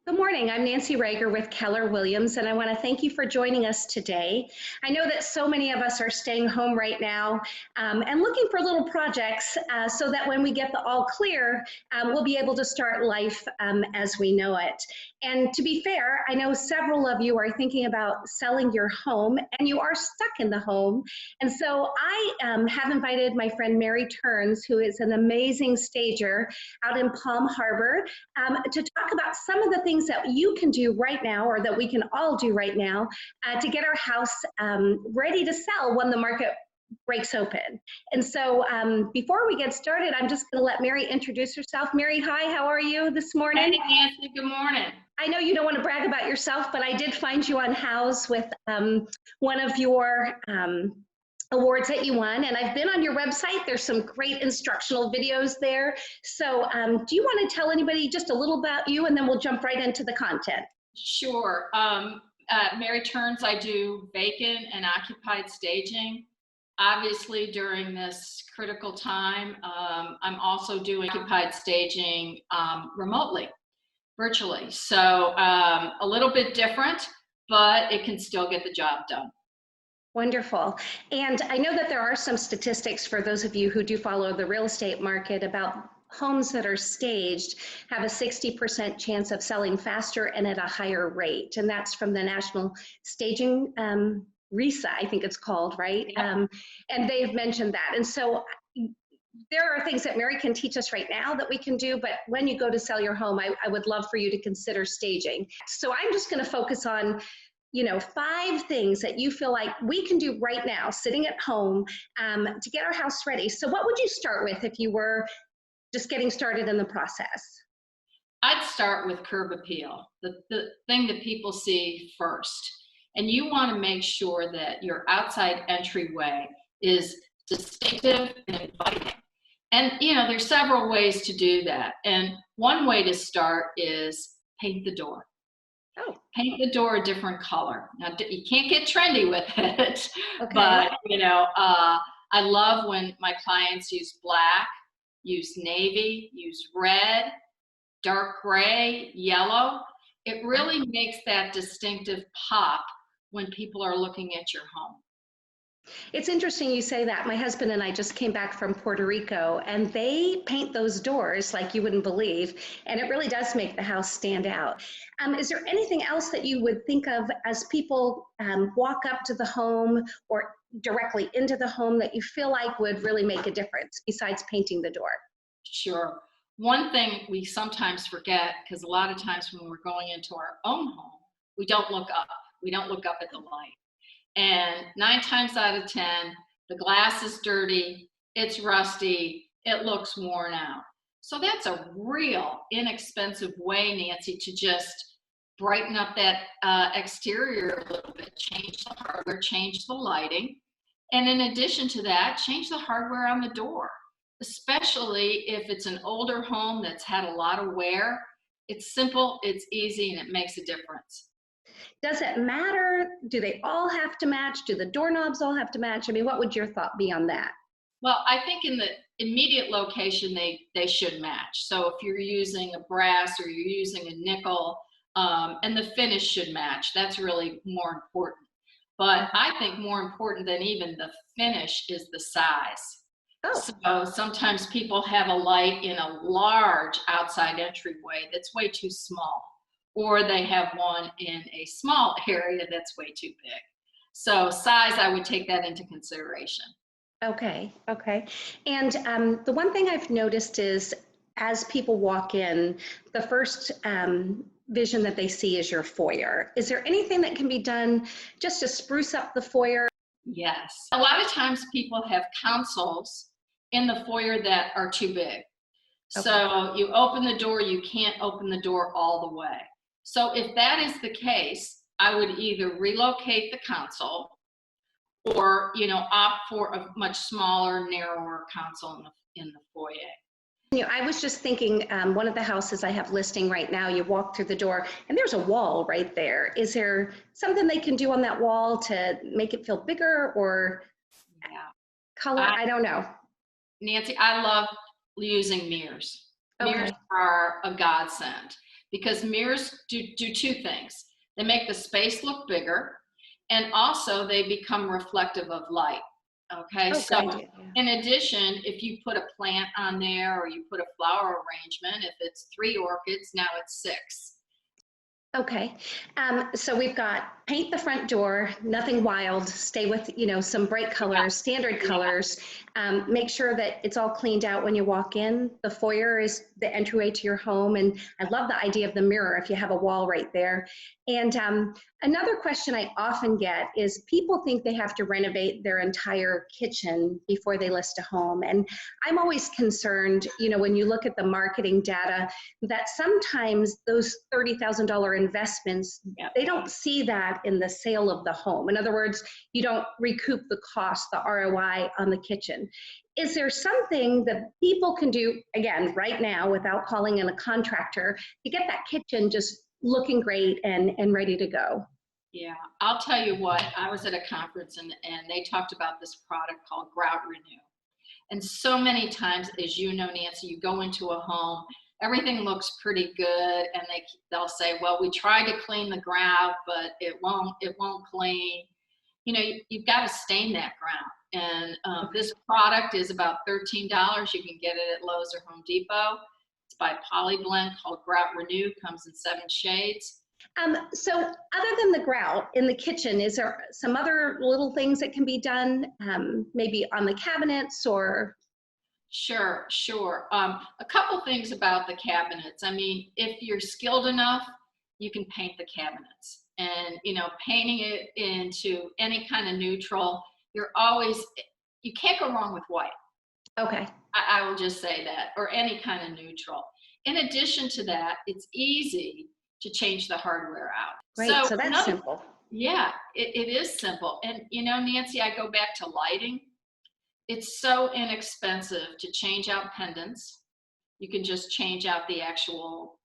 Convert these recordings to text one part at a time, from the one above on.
Good morning. I'm Nancy Reagor with Keller Williams, and I want to thank you for joining us today. I know that so many of us are staying home right now and looking for little projects so that when we get the all clear, we'll be able to start life as we know it. And to be fair, I know several of you are thinking about selling your home and you are stuck in the home. And so I have invited my friend Mary Turns, who is an amazing stager out in Palm Harbor, to talk about some of the things that you can do right now, or that we can all do right now, to get our house ready to sell when the market breaks open. And so before we get started, I'm just going to let Mary introduce herself. Mary, hi, how are you this morning? Hey, Nancy, good morning. I know you don't want to brag about yourself, but I did find you on House with one of your awards that you won, and I've been on your website. There's some great instructional videos there. So do you want to tell anybody just a little about you, and then we'll jump right into the content? Sure. Mary Turns, I do vacant and occupied staging. Obviously, during this critical time, I'm also doing occupied staging remotely, virtually. So a little bit different, but it can still get the job done. Wonderful. And I know that there are some statistics for those of you who do follow the real estate market about homes that are staged have a 60% chance of selling faster and at a higher rate. And that's from the National Staging RISA, I think it's called, right? Yeah. And they've mentioned that. And so there are things that Mary can teach us right now that we can do, but when you go to sell your home, I would love for you to consider staging. So I'm just going to focus on 5 things that you feel like we can do right now, sitting at home, to get our house ready. So what would you start with if you were just getting started in the process? I'd start with curb appeal, the thing that people see first. And you want to make sure that your outside entryway is distinctive and inviting. And, there's several ways to do that. And one way to start is paint the door. Oh. Paint the door a different color. Now, you can't get trendy with it, Okay. but, I love when my clients use black, use navy, use red, dark gray, yellow. It really makes that distinctive pop when people are looking at your home. It's interesting you say that. My husband and I just came back from Puerto Rico, and they paint those doors like you wouldn't believe, and it really does make the house stand out. Is there anything else that you would think of as people walk up to the home or directly into the home that you feel like would really make a difference besides painting the door? Sure. One thing we sometimes forget, because a lot of times when we're going into our own home, we don't look up. We don't look up at the light. And 9 times out of 10, the glass is dirty, it's rusty, it looks worn out. So that's a real inexpensive way, Nancy, to just brighten up that exterior a little bit, change the hardware, change the lighting. And in addition to that, change the hardware on the door, especially if it's an older home that's had a lot of wear. It's simple, it's easy, and it makes a difference. Does it matter? Do they all have to match? Do the doorknobs all have to match? I mean, what would your thought be on that? Well, I think in the immediate location, they should match. So if you're using a brass or you're using a nickel, and the finish should match, that's really more important. But I think more important than even the finish is the size. Oh. So sometimes people have a light in a large outside entryway that's way too small, or they have one in a small area that's way too big. So size, I would take that into consideration. Okay. And the one thing I've noticed is as people walk in, the first vision that they see is your foyer. Is there anything that can be done just to spruce up the foyer? Yes. A lot of times people have consoles in the foyer that are too big. Okay. So you open the door, you can't open the door all the way. So if that is the case, I would either relocate the console or, opt for a much smaller, narrower console in the foyer. I was just thinking, one of the houses I have listing right now, you walk through the door and there's a wall right there. Is there something they can do on that wall to make it feel bigger or color? I don't know. Nancy, I love using mirrors. Okay. Mirrors are a godsend because mirrors do two things. They make the space look bigger, and also they become reflective of light. Okay, Oh, so good idea. Yeah. in addition, if you put a plant on there or you put a flower arrangement, if it's 3 orchids, now it's 6. Okay. So we've got paint the front door, nothing wild, stay with, some bright colors, standard Yeah. colors. Make sure that it's all cleaned out when you walk in. The foyer is the entryway to your home. And I love the idea of the mirror if you have a wall right there. And another question I often get is people think they have to renovate their entire kitchen before they list a home. And I'm always concerned, when you look at the marketing data, that sometimes those $30,000 investments, they don't see that in the sale of the home. In other words, you don't recoup the cost, the ROI on the kitchen. Is there something that people can do, again, right now, without calling in a contractor, to get that kitchen just looking great and ready to go? Yeah, I'll tell you what, I was at a conference and they talked about this product called Grout Renew. And so many times, as you know, Nancy, you go into a home, everything looks pretty good, and they'll say, well, we tried to clean the grout, but it won't clean. You've got to stain that grout. And this product is about $13. You can get it at Lowe's or Home Depot. It's by Polyblend, called Grout Renew, comes in 7 shades. So other than the grout in the kitchen, is there some other little things that can be done, maybe on the cabinets or? Sure. A couple things about the cabinets. I mean, if you're skilled enough, you can paint the cabinets. And, painting it into any kind of neutral, you can't go wrong with white. Okay. I will just say that, or any kind of neutral. In addition to that, it's easy to change the hardware out. Right, so that's simple. Yeah, it is simple. And, Nancy, I go back to lighting. It's so inexpensive to change out pendants. You can just change out the actual,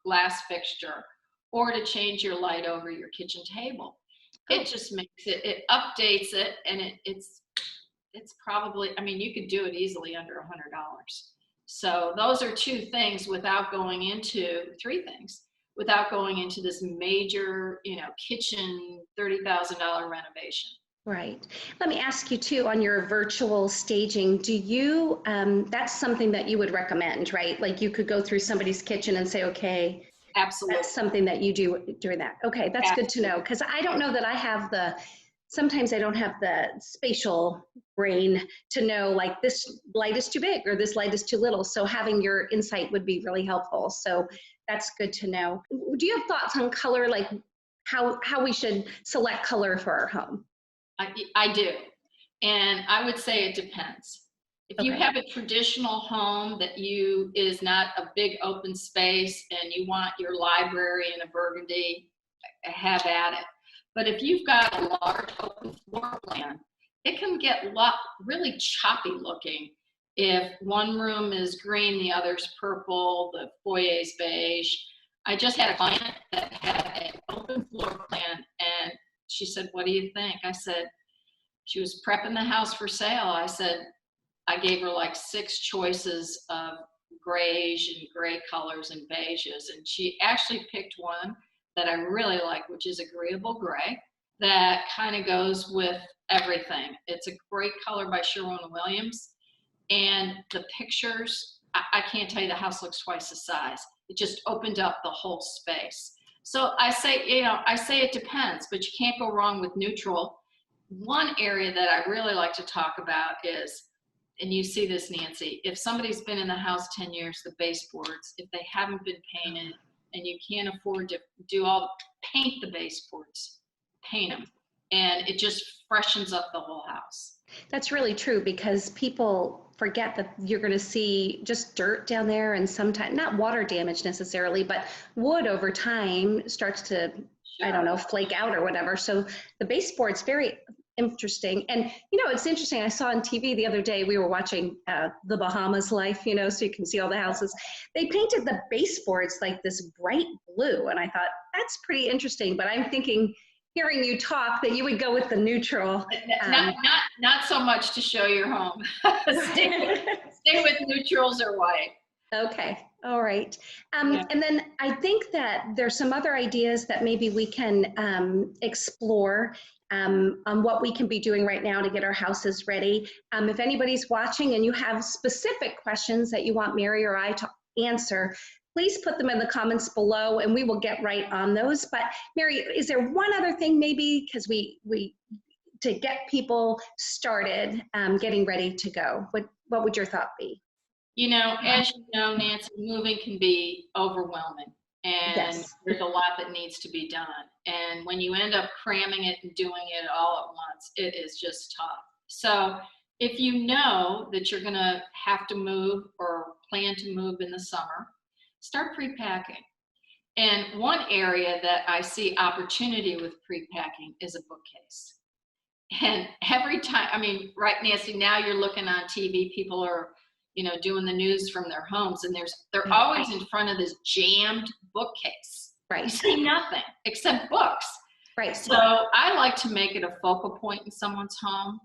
glass fixture, or to change your light over your kitchen table. It just makes it updates it, and it's probably, you could do it easily under $100. So those are 2 things without going into 3 things, without going into this major, kitchen $30,000 renovation. Right. Let me ask you too, on your virtual staging, do you, that's something that you would recommend, right? Like you could go through somebody's kitchen and say, okay, absolutely, that's something that you do during that. Okay, that's absolutely good to know, because I don't know that I have sometimes I don't have the spatial brain to know, like, this light is too big or this light is too little. So having your insight would be really helpful. So that's good to know. Do you have thoughts on color, like how we should select color for our home? I do. And I would say it depends. If you have a traditional home that is not a big open space and you want your library in a burgundy, have at it. But if you've got a large open floor plan, it can get really choppy looking. If one room is green, the other's purple, the foyer's beige. I just had a client that had an open floor plan, and she said, what do you think? I said, she was prepping the house for sale. I said, I gave her like 6 choices of grayish and gray colors and beiges. And she actually picked one that I really like, which is agreeable gray, that kind of goes with everything. It's a great color by Keller Williams. And the pictures, I can't tell you, the house looks twice the size. It just opened up the whole space. So I say it depends, but you can't go wrong with neutral. One area that I really like to talk about is, and you see this, Nancy, if somebody's been in the house 10 years, the baseboards, if they haven't been painted and you can't afford to paint the baseboards, paint them. And it just freshens up the whole house. That's really true, because people forget that you're going to see just dirt down there, and sometimes not water damage necessarily, but wood over time starts to, I don't know, flake out or whatever. So the baseboard's very interesting. And, it's interesting. I saw on TV the other day, we were watching The Bahamas Life, so you can see all the houses. They painted the baseboards like this bright blue. And I thought, that's pretty interesting. But I'm thinking, hearing you talk, that you would go with the neutral. Not so much to show your home. Stay with neutrals or white. Okay, all right. Yeah. And then I think that there's some other ideas that maybe we can explore on what we can be doing right now to get our houses ready. If anybody's watching and you have specific questions that you want Mary or I to answer, please put them in the comments below and we will get right on those. But Mary, is there one other thing maybe, because we to get people started getting ready to go? What would your thought be? You know, as you know, Nancy, moving can be overwhelming and Yes. there's a lot that needs to be done. And when you end up cramming it and doing it all at once, it is just tough. So if you know that you're going to have to move or plan to move in the summer, start pre-packing. And one area that I see opportunity with pre-packing is a bookcase. And every time, I mean, right, Nancy, now you're looking on TV, people are, you know, doing the news from their homes, and they're always in front of this jammed bookcase. Right. You see nothing except books. Right. So I like to make it a focal point in someone's home.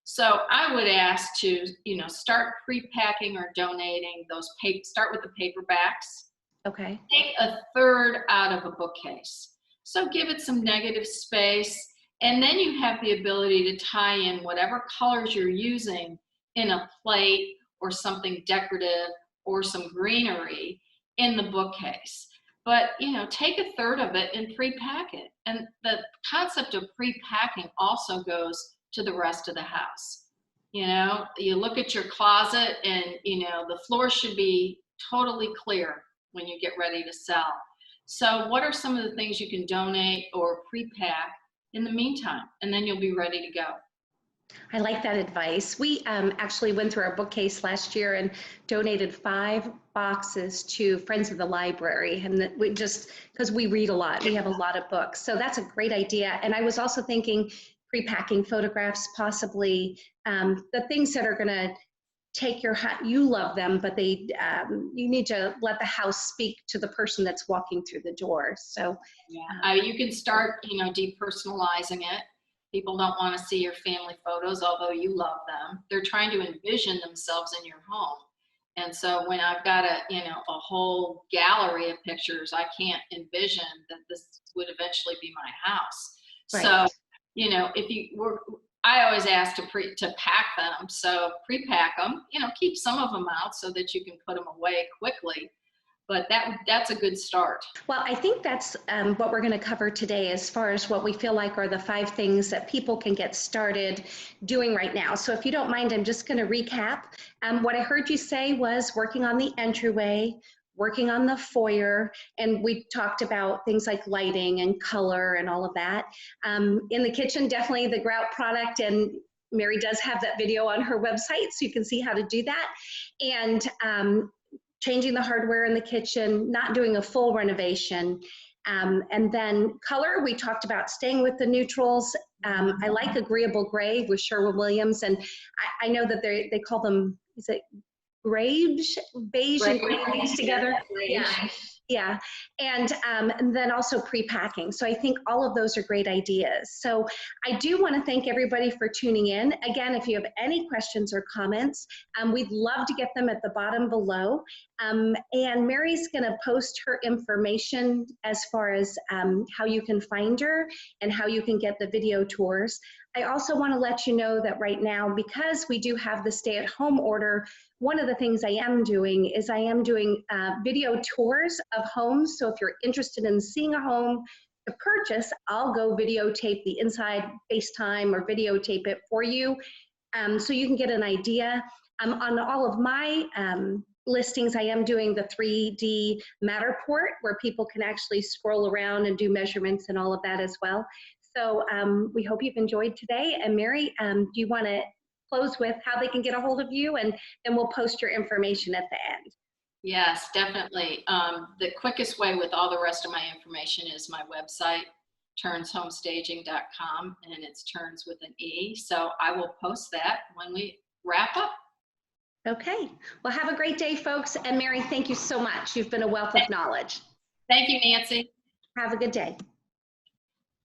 So I would ask to, you know, start pre-packing or donating those start with the paperbacks. Okay. Take a third out of a bookcase. So give it some negative space. And then you have the ability to tie in whatever colors you're using in a plate or something decorative or some greenery in the bookcase. But, you know, take a third of it and pre-pack it. And the concept of pre-packing also goes to the rest of the house. You know, you look at your closet and, you know, the floor should be totally clear when you get ready to sell. So what are some of the things you can donate or pre-pack in the meantime, and then you'll be ready to go? I like that advice. We actually went through our bookcase last year and donated 5 boxes to Friends of the Library. And that we just, because we read a lot, we have a lot of books. So that's a great idea. And I was also thinking pre-packing photographs, possibly the things that are going to take your, you love them, but they, you need to let the house speak to the person that's walking through the door. So yeah, you can start, you know, depersonalizing it. People don't want to see your family photos, although you love them. They're trying to envision themselves in your home. And so when I've got a, you know, a whole gallery of pictures, I can't envision that this would eventually be my house. Right. So, you know, if you were, I always ask to pack them. So pre-pack them, you know, keep some of them out so that you can put them away quickly. But that's a good start. Well, I think that's what we're going to cover today as far as what we feel like are the 5 things that people can get started doing right now. So if you don't mind, I'm just going to recap. What I heard you say was working on the entryway, working on the foyer, and we talked about things like lighting and color and all of that. In the kitchen, definitely the grout product, and Mary does have that video on her website, so you can see how to do that. And changing the hardware in the kitchen, not doing a full renovation. And then color, we talked about staying with the neutrals. I like agreeable gray with Keller Williams, and I know that they call them, is it beige and gray mixed together? Yeah. And then also pre-packing. So I think all of those are great ideas. So I do want to thank everybody for tuning in. Again, if you have any questions or comments, we'd love to get them at the bottom below. And Mary's going to post her information as far as how you can find her and how you can get the video tours. I also want to let you know that right now, because we do have the stay-at-home order, one of the things I am doing is I am doing video tours of homes. So if you're interested in seeing a home to purchase, I'll go videotape the inside, FaceTime or videotape it for you, so you can get an idea. On all of my listings, I am doing the 3D Matterport, where people can actually scroll around and do measurements and all of that as well. So we hope you've enjoyed today. And Mary, do you want to close with how they can get a hold of you, and then we'll post your information at the end? Yes, definitely. The quickest way with all the rest of my information is my website, turnshomestaging.com, and it's Turns with an E. So I will post that when we wrap up. Okay. Well, have a great day, folks. And Mary, thank you so much. You've been a wealth of knowledge. Thank you, Nancy. Have a good day.